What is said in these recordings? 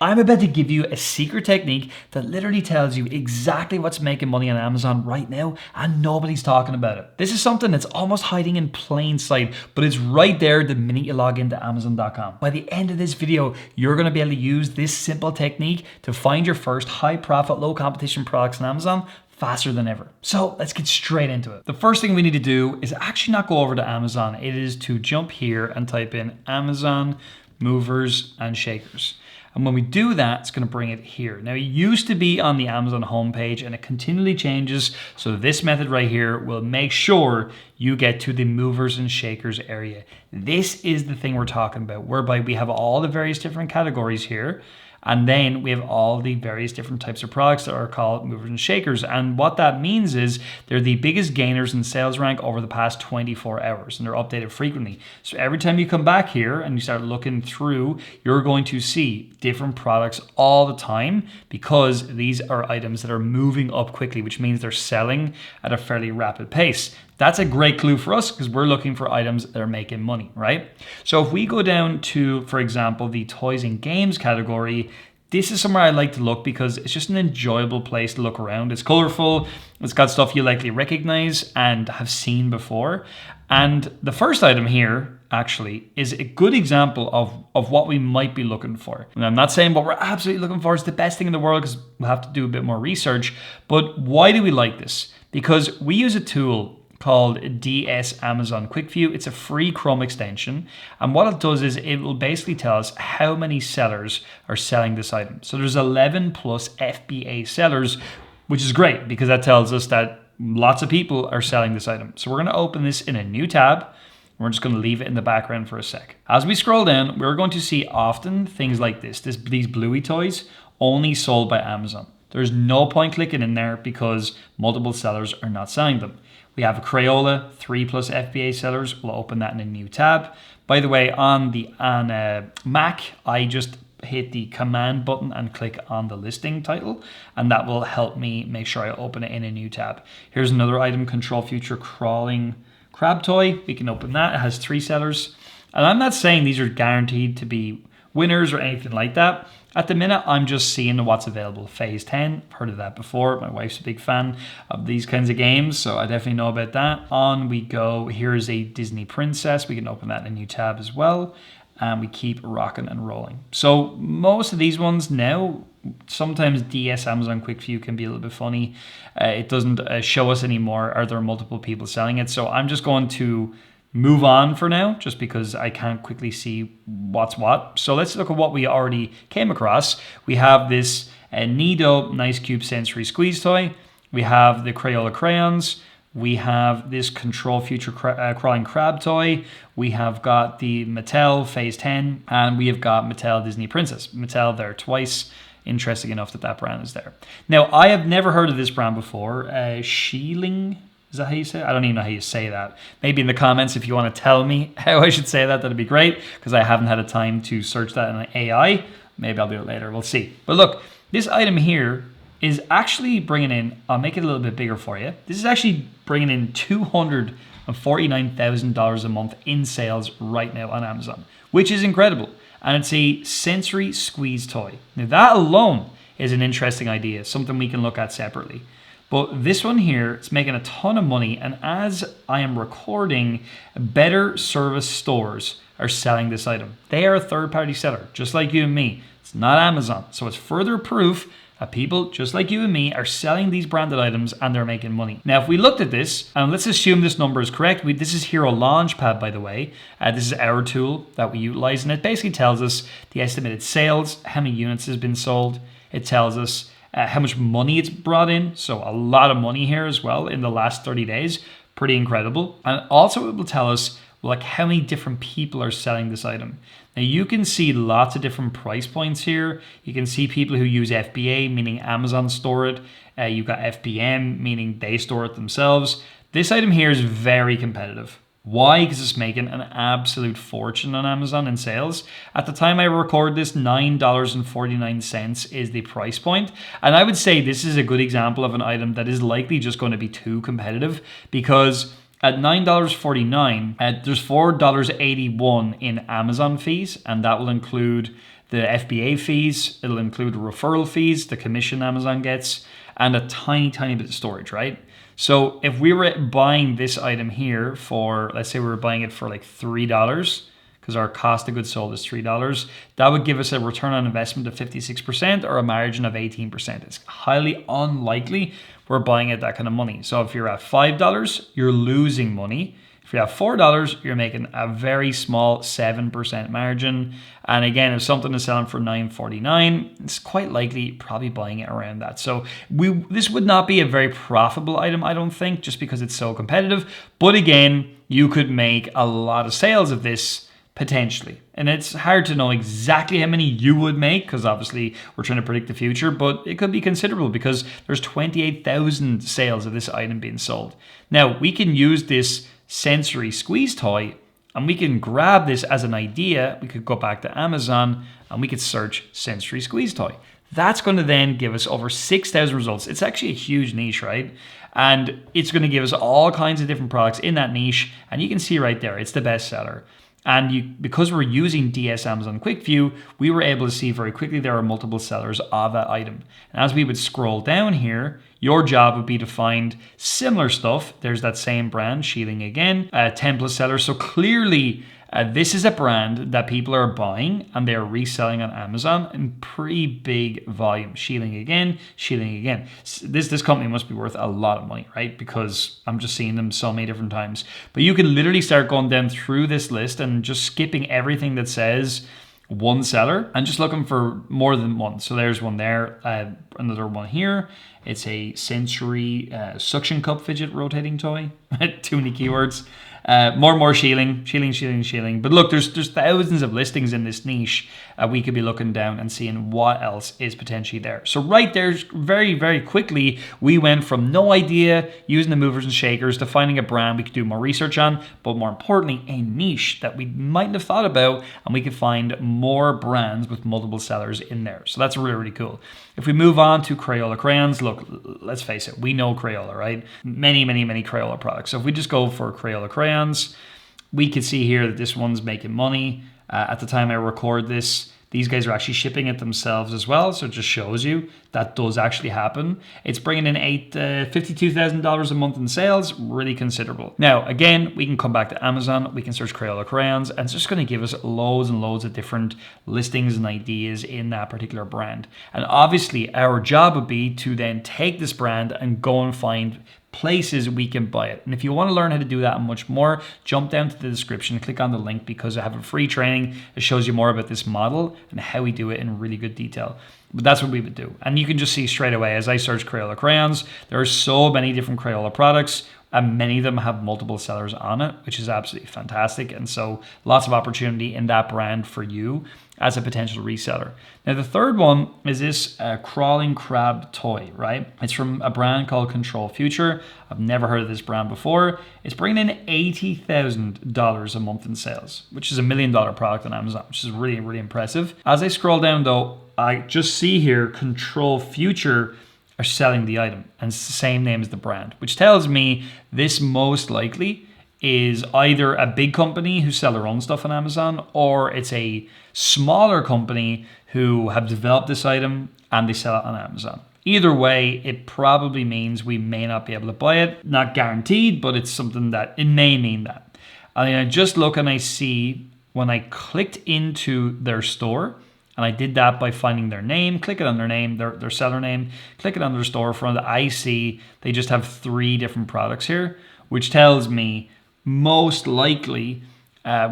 I'm about to give you a secret technique that literally tells you exactly what's making money on Amazon right now and nobody's talking about it. This is something that's almost hiding in plain sight, but it's right there the minute you log into Amazon.com. By the end of this video, you're gonna be able to use this simple technique to find your first high profit, low competition products on Amazon faster than ever. So let's get straight into it. The first thing we need to do is actually not go over to Amazon. It is to jump here and type in Amazon movers and shakers. And when we do that, it's going to bring it here. Now, it used to be on the Amazon homepage and it continually changes. So this method right here will make sure you get to the movers and shakers area. This is the thing we're talking about, whereby we have all the various different categories here. And then we have all the various different types of products that are called movers and shakers. And what that means is they're the biggest gainers in sales rank over the past 24 hours, and they're updated frequently. So every time you come back here and you start looking through, you're going to see different products all the time because these are items that are moving up quickly, which means they're selling at a fairly rapid pace. That's a great clue for us because we're looking for items that are making money, right? So if we go down to, for example, the toys and games category, this is somewhere I like to look because it's just an enjoyable place to look around. It's colorful, it's got stuff you likely recognize and have seen before. And the first item here actually is a good example of what we might be looking for. And I'm not saying what we're absolutely looking for is the best thing in the world because we'll have to do a bit more research, but why do we like this? Because we use a tool called DS Amazon Quick View. It's a free Chrome extension. And what it does is it will basically tell us how many sellers are selling this item. So there's 11 plus FBA sellers, which is great because that tells us that lots of people are selling this item. So we're going to open this in a new tab. We're just going to leave it in the background for a sec. As we scroll down, we're going to see often things like these bluey toys only sold by Amazon. There's no point clicking in there because multiple sellers are not selling them. We have a Crayola, 3 plus FBA sellers. We'll open that in a new tab. By the way, on Mac, I just hit the command button and click on the listing title, and that will help me make sure I open it in a new tab. Here's another item, Control Future Crawling Crab Toy. We can open that. It has 3 sellers. And I'm not saying these are guaranteed to be winners or anything like that. At the minute, I'm just seeing what's available. Phase 10, I've heard of that before. My wife's a big fan of these kinds of games, so I definitely know about that. On we go. Here's a Disney princess. We can open that in a new tab as well. And we keep rocking and rolling. So most of these ones now, sometimes DS Amazon Quick View can be a little bit funny. It doesn't show us anymore. Are there multiple people selling it? So I'm just going to move on for now, just because I can't quickly see what's what. So let's look at what we already came across. We have this Nido Nice Cube Sensory Squeeze Toy. We have the Crayola crayons. We have this Control Future Crawling Crab Toy. We have got the Mattel Phase 10, and we have got Mattel Disney Princess. Mattel there twice. Interesting enough that brand is there. Now, I have never heard of this brand before. Sheeling. Is that how you say it? I don't even know how you say that. Maybe in the comments if you want to tell me how I should say that, that'd be great, because I haven't had a time to search that in AI. Maybe I'll do it later. We'll see. But look, this item here is actually bringing in, I'll make it a little bit bigger for you. This is actually bringing in $249,000 a month in sales right now on Amazon, which is incredible. And it's a sensory squeeze toy. Now that alone is an interesting idea, something we can look at separately. But this one here, it's making a ton of money. And as I am recording, Better Service Stores are selling this item. They are a third-party seller, just like you and me. It's not Amazon. So it's further proof that people just like you and me are selling these branded items and they're making money. Now, if we looked at this, and let's assume this number is correct. This is Hero Launchpad, by the way. This is our tool that we utilize. And it basically tells us the estimated sales, how many units has been sold. It tells us how much money it's brought in. So a lot of money here as well in the last 30 days. Pretty incredible. And also it will tell us like how many different people are selling this item. Now you can see lots of different price points here. You can see people who use FBA, meaning Amazon store it. You've got FBM, meaning they store it themselves. This item here is very competitive. Why? Because it's making an absolute fortune on Amazon in sales. At the time I record this, $9.49 is the price point. And I would say this is a good example of an item that is likely just going to be too competitive, because at $9.49, there's $4.81 in Amazon fees, and that will include the FBA fees, it'll include referral fees, the commission Amazon gets, and a tiny, tiny bit of storage, right? So if we were buying this item here for, let's say we were buying it for like $3, because our cost of goods sold is $3, that would give us a return on investment of 56% or a margin of 18%. It's highly unlikely we're buying at that kind of money. So if you're at $5, you're losing money. If you have $4, you're making a very small 7% margin. And again, if something is selling for $9.49, it's quite likely probably buying it around that. So this would not be a very profitable item, I don't think, just because it's so competitive. But again, you could make a lot of sales of this potentially. And it's hard to know exactly how many you would make, because obviously we're trying to predict the future, but it could be considerable because there's 28,000 sales of this item being sold. Now, we can use this sensory squeeze toy and we can grab this as an idea. We could go back to Amazon and we could search sensory squeeze toy. That's going to then give us over 6,000 results. It's actually a huge niche, right? And it's going to give us all kinds of different products in that niche. And you can see right there, it's the best seller. And because we're using DS Amazon Quick View, we were able to see very quickly there are multiple sellers of that item. And as we would scroll down here, your job would be to find similar stuff. There's that same brand, Sheeling again, 10 plus sellers. So clearly, this is a brand that people are buying and they're reselling on Amazon in pretty big volume. Sheeling again, Sheeling again. This company must be worth a lot of money, right? Because I'm just seeing them so many different times. But you can literally start going down through this list and just skipping everything that says one seller and just looking for more than one. So there's one there, another one here. It's a sensory suction cup fidget rotating toy. Too many keywords. More Sheeling. But look, there's thousands of listings in this niche. We could be looking down and seeing what else is potentially there. So right there, very, very quickly, we went from no idea using the movers and shakers to finding a brand we could do more research on, but more importantly, a niche that we mightn't have thought about, and we could find more brands with multiple sellers in there. So that's really, really cool. If we move on to Crayola crayons, look, let's face it, we know Crayola, right? Many, many, many Crayola products. So if we just go for Crayola crayons, we can see here that this one's making money. At the time I record this, these guys are actually shipping it themselves as well. So it just shows you that does actually happen. It's bringing in $52,000 a month in sales, really considerable. Now, again, we can come back to Amazon. We can search Crayola crayons and it's just going to give us loads and loads of different listings and ideas in that particular brand. And obviously our job would be to then take this brand and go and find places we can buy it. And if you want to learn how to do that and much more, jump down to the description, click on the link, because I have a free training that shows you more about this model and how we do it in really good detail. But that's what we would do. And you can just see straight away, as I search Crayola crayons, there are so many different Crayola products, and many of them have multiple sellers on it, which is absolutely fantastic. And so lots of opportunity in that brand for you as a potential reseller. Now, the third one is this crawling crab toy, right? It's from a brand called Control Future. I've never heard of this brand before. It's bringing in $80,000 a month in sales, which is $1 million product on Amazon, which is really, really impressive. As I scroll down though, I just see here Control Future are selling the item, and it's the same name as the brand, which tells me this most likely is either a big company who sell their own stuff on Amazon, or it's a smaller company who have developed this item and they sell it on Amazon. Either way, it probably means we may not be able to buy it. Not guaranteed, but it's something that it may mean that. And I just look and I see when I clicked into their store, and I did that by finding their name, click it on their name, their seller name, click it on their storefront. I see they just have 3 different products here, which tells me most likely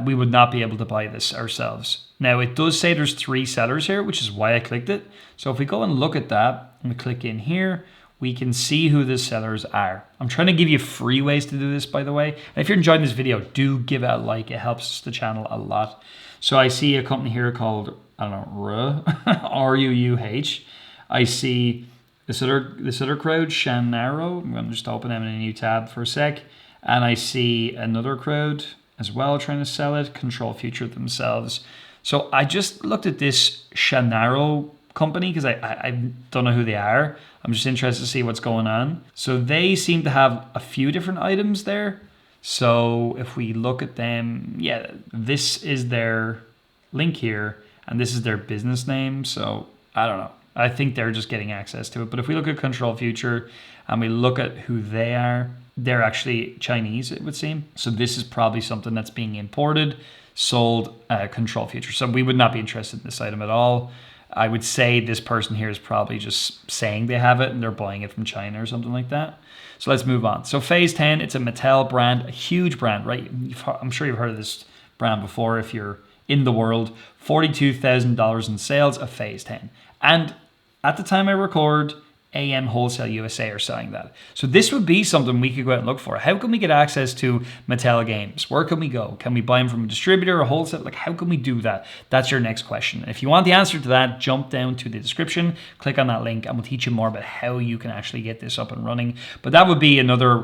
we would not be able to buy this ourselves. Now, it does say there's 3 sellers here, which is why I clicked it. So if we go and look at that and we click in here, we can see who the sellers are. I'm trying to give you free ways to do this, by the way. And if you're enjoying this video, do give it a like. It helps the channel a lot. So I see a company here called, I don't know, RUUH. I see this other crowd, Shanaro. I'm going to just open them in a new tab for a sec. And I see another crowd as well trying to sell it, Control Future themselves. So I just looked at this Shanaro company because I don't know who they are. I'm just interested to see what's going on. So they seem to have a few different items there. So if we look at them, yeah, this is their link here. and this is their business name. So I don't know. I think they're just getting access to it. But if we look at Control Future and we look at who they are, they're actually Chinese, it would seem. So this is probably something that's being imported, sold, Control Future. So we would not be interested in this item at all. I would say this person here is probably just saying they have it and they're buying it from China or something like that. So let's move on. So Phase 10, it's a Mattel brand, a huge brand, right? I'm sure you've heard of this brand before if you're in the world. $42,000 in sales of Phase 10. And at the time I record, AM Wholesale USA are selling that. So this would be something we could go out and look for. How can we get access to Mattel games? Where can we go? Can we buy them from a distributor or wholesale? Like, how can we do that? That's your next question. If you want the answer to that, jump down to the description, click on that link, and we'll teach you more about how you can actually get this up and running. But that would be another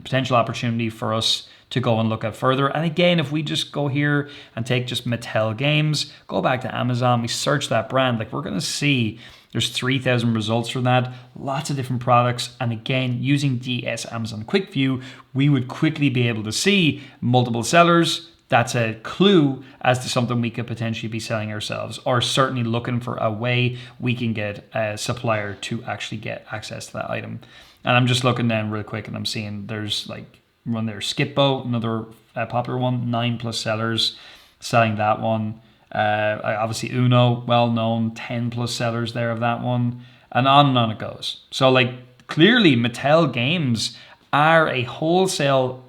potential opportunity for us to go and look at further. And again, if we just go here and take just Mattel games, go back to Amazon, we search that brand, like we're going to see there's 3,000 results from that, lots of different products. And again, using DS Amazon Quick View, we would quickly be able to see multiple sellers. That's a clue as to something we could potentially be selling ourselves, or certainly looking for a way we can get a supplier to actually get access to that item. And I'm just looking down real quick and I'm seeing there's like one there, Skipbo, another popular one, 9+ sellers selling that one. Obviously Uno, well known, 10+ sellers there of that one, and on it goes. So like clearly Mattel games are a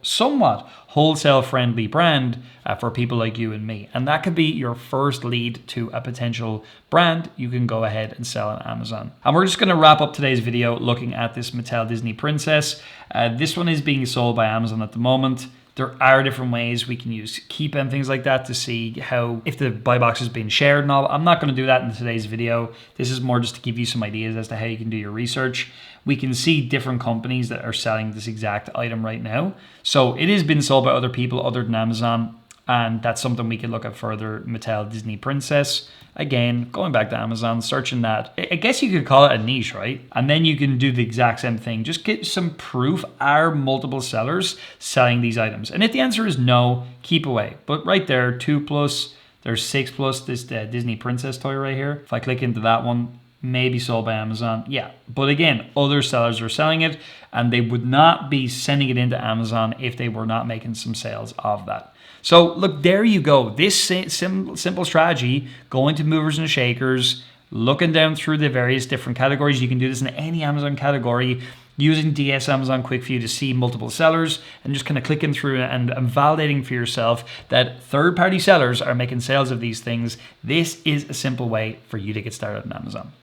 somewhat wholesale friendly brand for people like you and me. And that could be your first lead to a potential brand you can go ahead and sell on Amazon. And we're just going to wrap up today's video looking at this Mattel Disney Princess. This one is being sold by Amazon at the moment. There are different ways we can use Keep and things like that to see how, if the buy box is being shared and all. I'm not going to do that in today's video. This is more just to give you some ideas as to how you can do your research. We can see different companies that are selling this exact item right now. So it has been sold by other people other than Amazon. And that's something we can look at further. Mattel Disney Princess. Again, going back to Amazon, searching that. I guess you could call it a niche, right? And then you can do the exact same thing. Just get some proof. Are multiple sellers selling these items? And if the answer is no, keep away. But right there, 2+, there's 6+, this Disney Princess toy right here. If I click into that one, maybe sold by Amazon. Yeah, but again, other sellers are selling it and they would not be sending it into Amazon if they were not making some sales of that. So look, there you go. This simple strategy, going to movers and shakers, looking down through the various different categories. You can do this in any Amazon category, using DS Amazon Quick View to see multiple sellers and just kind of clicking through and validating for yourself that third-party sellers are making sales of these things. This is a simple way for you to get started on Amazon.